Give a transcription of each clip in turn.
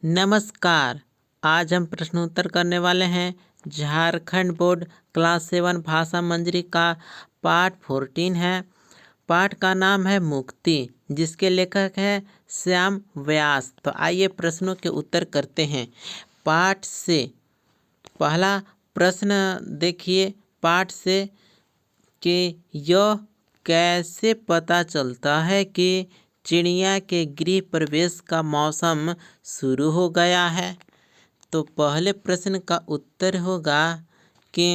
नमस्कार। आज हम प्रश्नोत्तर करने वाले हैं झारखंड बोर्ड क्लास 7 भाषा मंजरी का पाठ 14 है। पाठ का नाम है मुक्ति, जिसके लेखक है श्याम व्यास। तो आइए प्रश्नों के उत्तर करते हैं। पाठ से पहला प्रश्न देखिए पाठ से कि यह कैसे पता चलता है कि चिड़िया के गृह प्रवेश का मौसम शुरू हो गया है। तो पहले प्रश्न का उत्तर होगा कि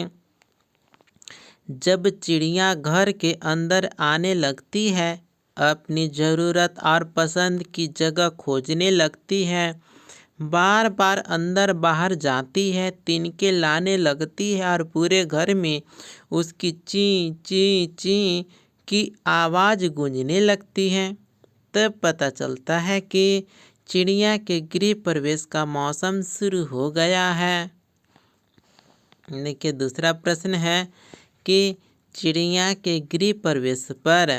जब चिड़िया घर के अंदर आने लगती है, अपनी ज़रूरत और पसंद की जगह खोजने लगती है, बार बार अंदर बाहर जाती है, तिनके लाने लगती है और पूरे घर में उसकी ची ची ची की आवाज़ गूंजने लगती है, तब पता चलता है कि चिड़िया के गृह प्रवेश का मौसम शुरू हो गया है। देखिए दूसरा प्रश्न है कि चिड़िया के गृह प्रवेश पर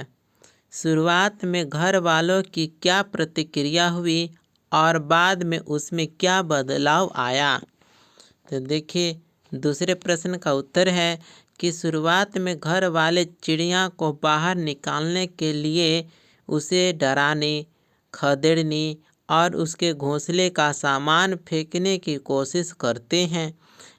शुरुआत में घर वालों की क्या प्रतिक्रिया हुई और बाद में उसमें क्या बदलाव आया। तो देखिए दूसरे प्रश्न का उत्तर है कि शुरुआत में घर वाले चिड़िया को बाहर निकालने के लिए उसे डराने, खदेड़ने और उसके घोंसले का सामान फेंकने की कोशिश करते हैं,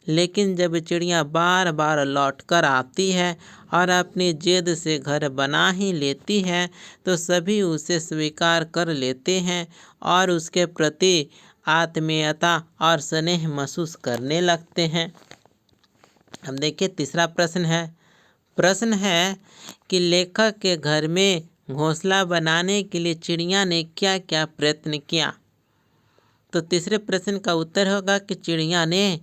लेकिन जब चिड़िया बार बार लौटकर आती है और अपनी जिद से घर बना ही लेती है, तो सभी उसे स्वीकार कर लेते हैं और उसके प्रति आत्मीयता और स्नेह महसूस करने लगते हैं। अब देखिए तीसरा प्रश्न है कि लेखक के घर में घोंसला बनाने के लिए चिड़िया ने क्या क्या प्रयत्न किया। तो तीसरे प्रश्न का उत्तर होगा कि चिड़िया ने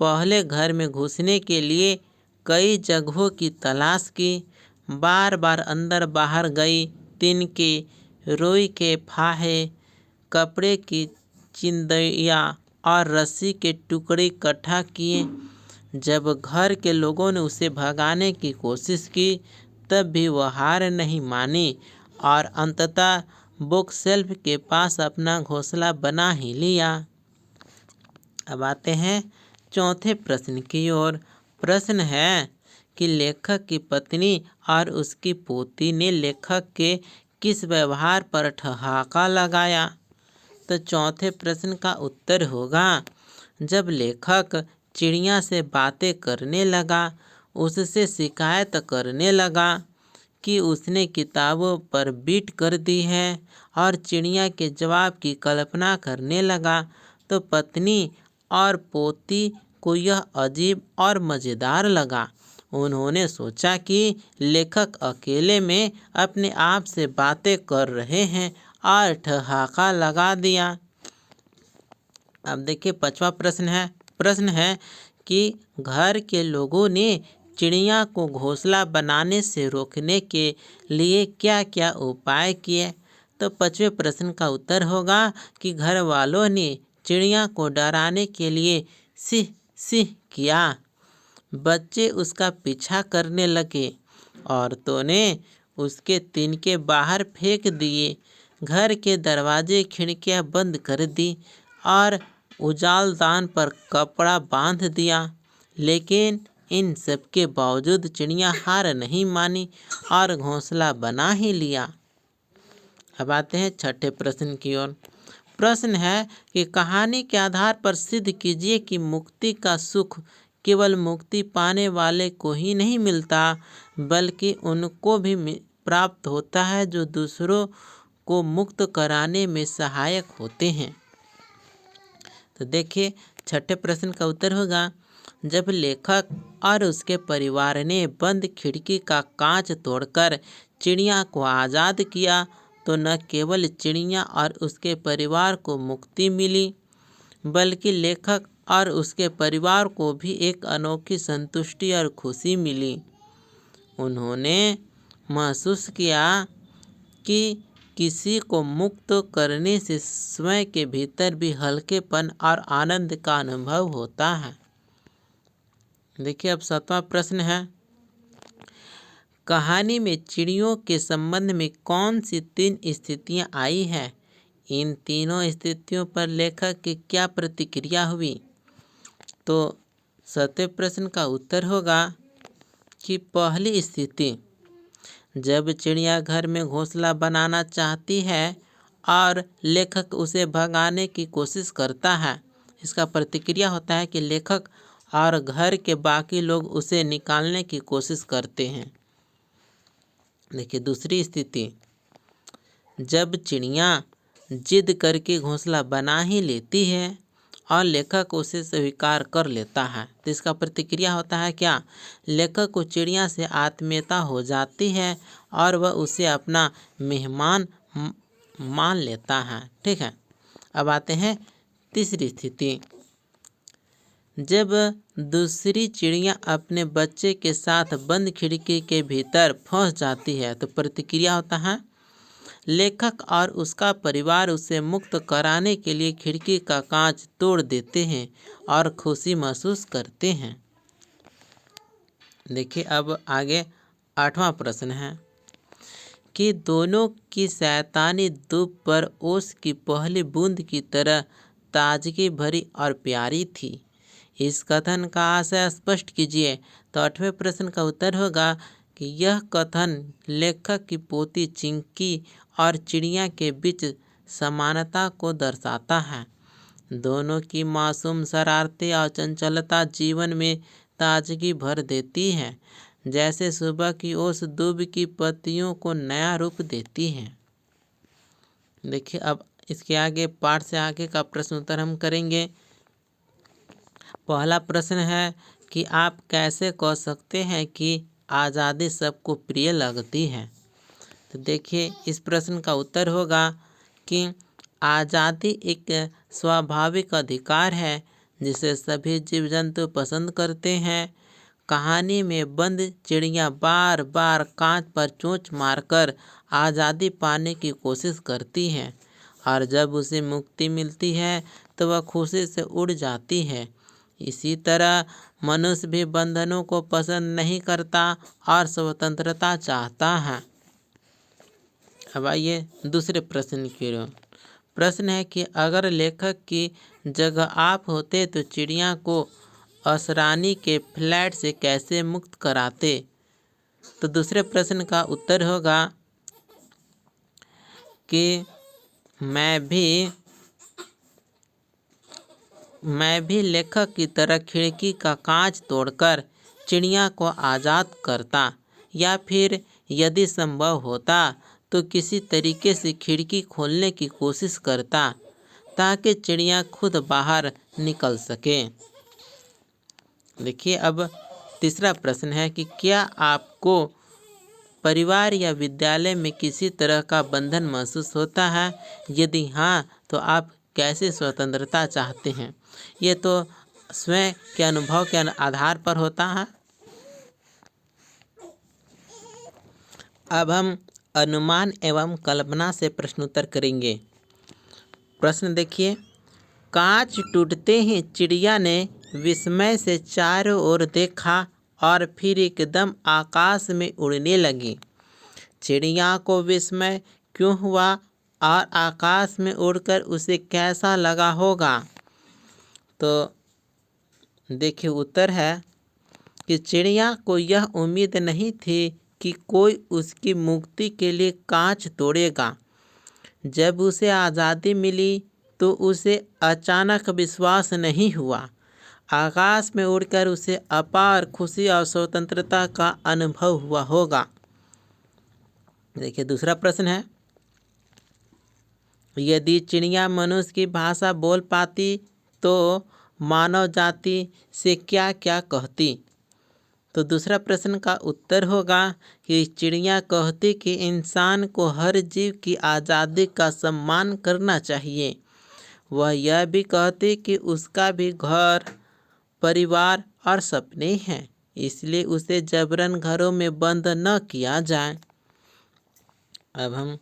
पहले घर में घुसने के लिए कई जगहों की तलाश की, बार बार अंदर बाहर गई, तिनके, रुई के फाहे, कपड़े की चिंदिया और रस्सी के टुकड़े इकट्ठा किए। जब घर के लोगों ने उसे भगाने की कोशिश की, तब भी वह हार नहीं मानी और अंततः बुक शेल्फ के पास अपना घोंसला बना ही लिया। अब आते हैं चौथे प्रश्न की ओर। प्रश्न है कि लेखक की पत्नी और उसकी पोती ने लेखक के किस व्यवहार पर ठहाका लगाया। तो चौथे प्रश्न का उत्तर होगा जब लेखक चिड़िया से बातें करने लगा, उससे शिकायत करने लगा कि उसने किताबों पर बीट कर दी है और चिड़िया के जवाब की कल्पना करने लगा, तो पत्नी और पोती को यह अजीब और मज़ेदार लगा। उन्होंने सोचा कि लेखक अकेले में अपने आप से बातें कर रहे हैं और ठहाका लगा दिया। अब देखिए पांचवा प्रश्न है कि घर के लोगों ने चिड़िया को घोंसला बनाने से रोकने के लिए क्या क्या उपाय किए। तो पांचवें प्रश्न का उत्तर होगा कि घर वालों ने चिड़िया को डराने के लिए सिह सिह किया, बच्चे उसका पीछा करने लगे, औरतों ने उसके तिनके बाहर फेंक दिए, घर के दरवाजे खिड़कियां बंद कर दी और उजालदान पर कपड़ा बांध दिया। लेकिन इन सब के बावजूद चिड़िया हार नहीं मानी और घोंसला बना ही लिया। अब आते हैं छठे प्रश्न की ओर। प्रश्न है कि कहानी के आधार पर सिद्ध कीजिए कि मुक्ति का सुख केवल मुक्ति पाने वाले को ही नहीं मिलता, बल्कि उनको भी प्राप्त होता है जो दूसरों को मुक्त कराने में सहायक होते हैं। तो देखिए छठे प्रश्न का उत्तर होगा जब लेखक और उसके परिवार ने बंद खिड़की का कांच तोड़कर चिड़िया को आज़ाद किया, तो न केवल चिड़िया और उसके परिवार को मुक्ति मिली, बल्कि लेखक और उसके परिवार को भी एक अनोखी संतुष्टि और खुशी मिली। उन्होंने महसूस किया कि किसी को मुक्त करने से स्वयं के भीतर भी हल्केपन और आनंद का अनुभव होता है। देखिए अब सातवां प्रश्न है, कहानी में चिड़ियों के संबंध में कौन सी 3 स्थितियां आई हैं, इन तीनों स्थितियों पर लेखक की क्या प्रतिक्रिया हुई? तो सत्य प्रश्न का उत्तर होगा कि पहली स्थिति, जब चिड़िया घर में घोंसला बनाना चाहती है और लेखक उसे भगाने की कोशिश करता है, इसका प्रतिक्रिया होता है कि लेखक और घर के बाकी लोग उसे निकालने की कोशिश करते हैं। देखिए दूसरी स्थिति, जब चिड़िया जिद करके घोंसला बना ही लेती है और लेखक उसे स्वीकार कर लेता है, तो इसका प्रतिक्रिया होता है क्या? लेखक को चिड़िया से आत्मीयता हो जाती है और वह उसे अपना मेहमान मान लेता है। ठीक है, अब आते हैं तीसरी स्थिति, जब दूसरी चिड़िया अपने बच्चे के साथ बंद खिड़की के भीतर फंस जाती है, तो प्रतिक्रिया होता है लेखक और उसका परिवार उसे मुक्त कराने के लिए खिड़की का कांच तोड़ देते हैं और खुशी महसूस करते हैं। देखिए अब आगे 8वां प्रश्न है कि दोनों की शैतानी धूप पर ओस की पहली बूंद की तरह ताजगी भरी और प्यारी थी। इस कथन का आशय स्पष्ट कीजिए। तो 8वें प्रश्न का उत्तर होगा कि यह कथन लेखक की पोती चिंकी और चिड़िया के बीच समानता को दर्शाता है। दोनों की मासूम शरारतें और चंचलता जीवन में ताजगी भर देती है, जैसे सुबह की ओस दूब की पत्तियों को नया रूप देती है। देखिए अब इसके आगे पाठ से आगे का प्रश्न उत्तर हम करेंगे। पहला प्रश्न है कि आप कैसे कह सकते हैं कि आज़ादी सबको प्रिय लगती है? तो देखिए इस प्रश्न का उत्तर होगा कि आज़ादी एक स्वाभाविक अधिकार है जिसे सभी जीव जंतु पसंद करते हैं। कहानी में बंद चिड़िया बार बार कांच पर चोंच मारकर आज़ादी पाने की कोशिश करती है और जब उसे मुक्ति मिलती है तो वह खुशी से उड़ जाती है। इसी तरह मनुष्य भी बंधनों को पसंद नहीं करता और स्वतंत्रता चाहता है। अब आइए दूसरे प्रश्न की ओर। प्रश्न है कि अगर लेखक की जगह आप होते तो चिड़िया को असरानी के फ्लैट से कैसे मुक्त कराते? तो दूसरे प्रश्न का उत्तर होगा कि मैं भी लेखक की तरह खिड़की का कांच तोड़कर चिड़िया को आज़ाद करता, या फिर यदि संभव होता तो किसी तरीके से खिड़की खोलने की कोशिश करता ताकि चिड़िया खुद बाहर निकल सके। देखिए अब तीसरा प्रश्न है कि क्या आपको परिवार या विद्यालय में किसी तरह का बंधन महसूस होता है? यदि हाँ, तो आप कैसे स्वतंत्रता चाहते हैं? ये तो स्वयं के अनुभव के आधार पर होता है। अब हम अनुमान एवं कल्पना से प्रश्नोत्तर करेंगे। प्रश्न देखिए, कांच टूटते ही चिड़िया ने विस्मय से चारों ओर देखा और फिर एकदम आकाश में उड़ने लगी। चिड़िया को विस्मय क्यों हुआ और आकाश में उड़कर उसे कैसा लगा होगा? तो देखिए उत्तर है कि चिड़िया को यह उम्मीद नहीं थी कि कोई उसकी मुक्ति के लिए कांच तोड़ेगा। जब उसे आज़ादी मिली तो उसे अचानक विश्वास नहीं हुआ। आकाश में उड़कर उसे अपार खुशी और स्वतंत्रता का अनुभव हुआ होगा। देखिए दूसरा प्रश्न है, यदि चिड़िया मनुष्य की भाषा बोल पाती तो मानव जाति से क्या क्या कहती? तो दूसरा प्रश्न का उत्तर होगा कि चिड़िया कहती कि इंसान को हर जीव की आज़ादी का सम्मान करना चाहिए। वह यह भी कहती कि उसका भी घर, परिवार और सपने हैं, इसलिए उसे जबरन घरों में बंद न किया जाए। अब हम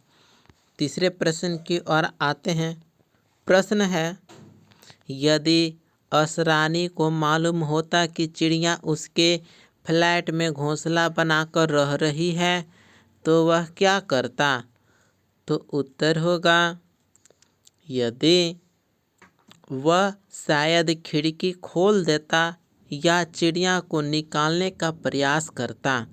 तीसरे प्रश्न की ओर आते हैं। प्रश्न है, यदि असरानी को मालूम होता कि चिड़िया उसके फ्लैट में घोंसला बनाकर रह रही है तो वह क्या करता? तो उत्तर होगा यदि वह शायद खिड़की खोल देता या चिड़िया को निकालने का प्रयास करता।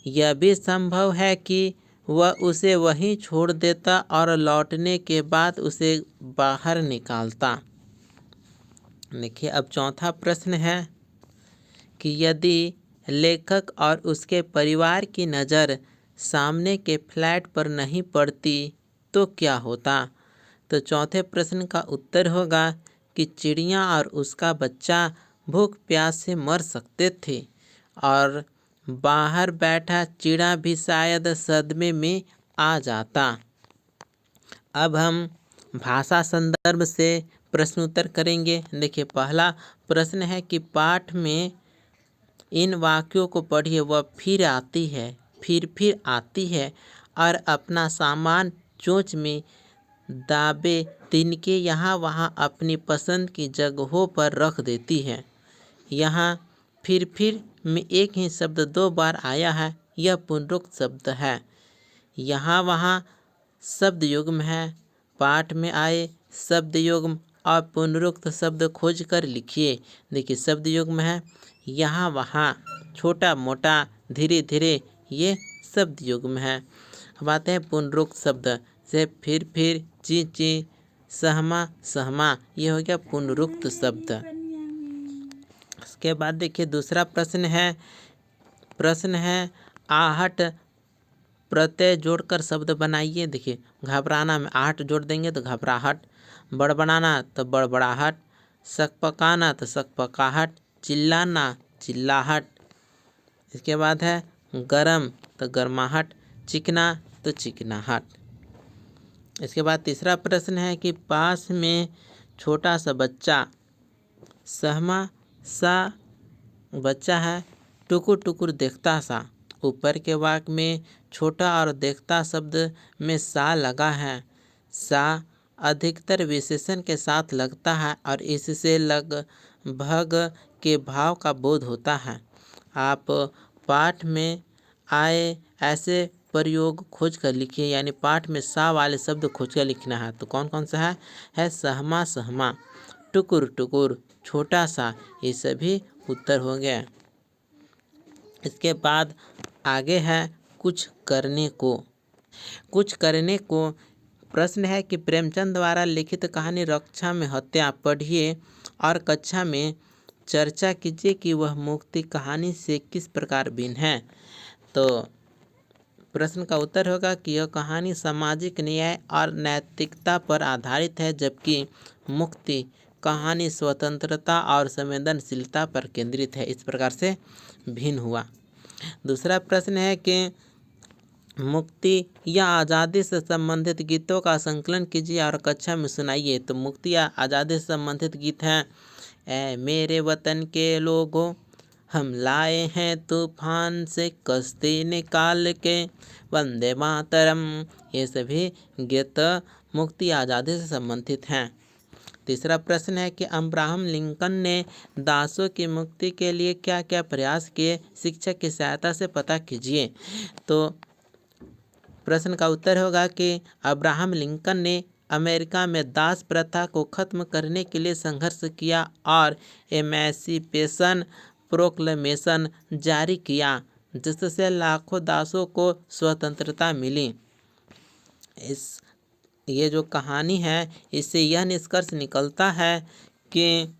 यह भी संभव है कि वह उसे वहीं छोड़ देता और लौटने के बाद उसे बाहर निकालता। देखिए, अब चौथा प्रश्न है कि यदि लेखक और उसके परिवार की नज़र सामने के फ्लैट पर नहीं पड़ती तो क्या होता। तो चौथे प्रश्न का उत्तर होगा कि चिड़िया और उसका बच्चा भूख प्यास से मर सकते थे और बाहर बैठा चिड़ा भी शायद सदमे में आ जाता। अब हम भाषा संदर्भ से प्रश्न उत्तर करेंगे। देखिए, पहला प्रश्न है कि पाठ में इन वाक्यों को पढ़िए। वह फिर आती है, फिर आती है और अपना सामान चोंच में दाबे तिनके यहाँ वहाँ अपनी पसंद की जगहों पर रख देती है। यहाँ फिर में एक ही शब्द 2 बार आया है। यह पुनरुक्त शब्द है। यहाँ वहाँ शब्द युग्म है। पाठ में आए शब्द युग्म और पुनरुक्त शब्द खोज कर लिखिए। देखिए, शब्द युग्म है यहाँ वहाँ, छोटा मोटा, धीरे धीरे, ये शब्द युग्म है। अब आते हैं पुनरुक्त शब्द से फिर, ची ची, सहमा, ये हो गया पुनरुक्त शब्द। इसके बाद देखिए दूसरा प्रश्न है आहट प्रत्यय जोड़कर शब्द बनाइए। देखिए, घबराना में आहट जोड़ देंगे तो घबराहट, बड़बड़ाना तो बड़बड़ाहट, सकपकाना तो सकपकाहट, चिल्लाना चिल्लाहट। इसके बाद है गरम तो गरमाहट, चिकना तो चिकनाहट। इसके बाद तीसरा प्रश्न है कि पास में छोटा सा बच्चा, सहमा सा बच्चा है, टुकुर टुकुर देखता सा। ऊपर के वाक्य में छोटा और देखता शब्द में सा लगा है। सा अधिकतर विशेषण के साथ लगता है और इससे लगभग के भाव का बोध होता है। आप पाठ में आए ऐसे प्रयोग खोज कर लिखिए, यानी पाठ में सा वाले शब्द खोज कर लिखना है। तो कौन कौन सा है सहमा, टुकुर टुकुर, छोटा सा, ये सभी उत्तर हो गए। इसके बाद आगे है कुछ करने को। प्रश्न है कि प्रेमचंद द्वारा लिखित कहानी रक्षा में हत्या पढ़िए और कक्षा में चर्चा कीजिए कि वह मुक्ति कहानी से किस प्रकार भिन्न है। तो प्रश्न का उत्तर होगा कि यह कहानी सामाजिक न्याय और नैतिकता पर आधारित है, जबकि मुक्ति कहानी स्वतंत्रता और संवेदनशीलता पर केंद्रित है। इस प्रकार से भिन्न हुआ। दूसरा प्रश्न है कि मुक्ति या आज़ादी से संबंधित गीतों का संकलन कीजिए और कक्षा में सुनाइए। तो मुक्ति या आज़ादी से संबंधित गीत हैं ऐ मेरे वतन के लोगों, हम लाए हैं तूफान से कश्ती निकाल के, वंदे मातरम। ये सभी गीत मुक्ति आज़ादी से संबंधित हैं। तीसरा प्रश्न है कि अब्राहम लिंकन ने दासों की मुक्ति के लिए क्या क्या प्रयास किए, शिक्षक की सहायता से पता कीजिए। तो प्रश्न का उत्तर होगा कि अब्राहम लिंकन ने अमेरिका में दास प्रथा को खत्म करने के लिए संघर्ष किया और एमेंसिपेशन प्रोक्लेमेशन जारी किया, जिससे लाखों दासों को स्वतंत्रता मिली। ये जो कहानी है, इससे यह निष्कर्ष निकलता है कि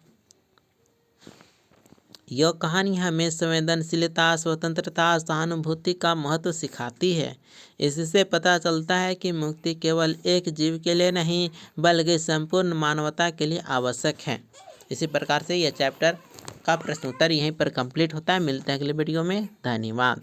यह कहानी हमें संवेदनशीलता, स्वतंत्रता, सहानुभूति का महत्व सिखाती है। इससे पता चलता है कि मुक्ति केवल एक जीव के लिए नहीं, बल्कि संपूर्ण मानवता के लिए आवश्यक है। इसी प्रकार से यह चैप्टर का प्रश्न उत्तर यहीं पर कंप्लीट होता है। मिलते हैं अगले वीडियो में। धन्यवाद।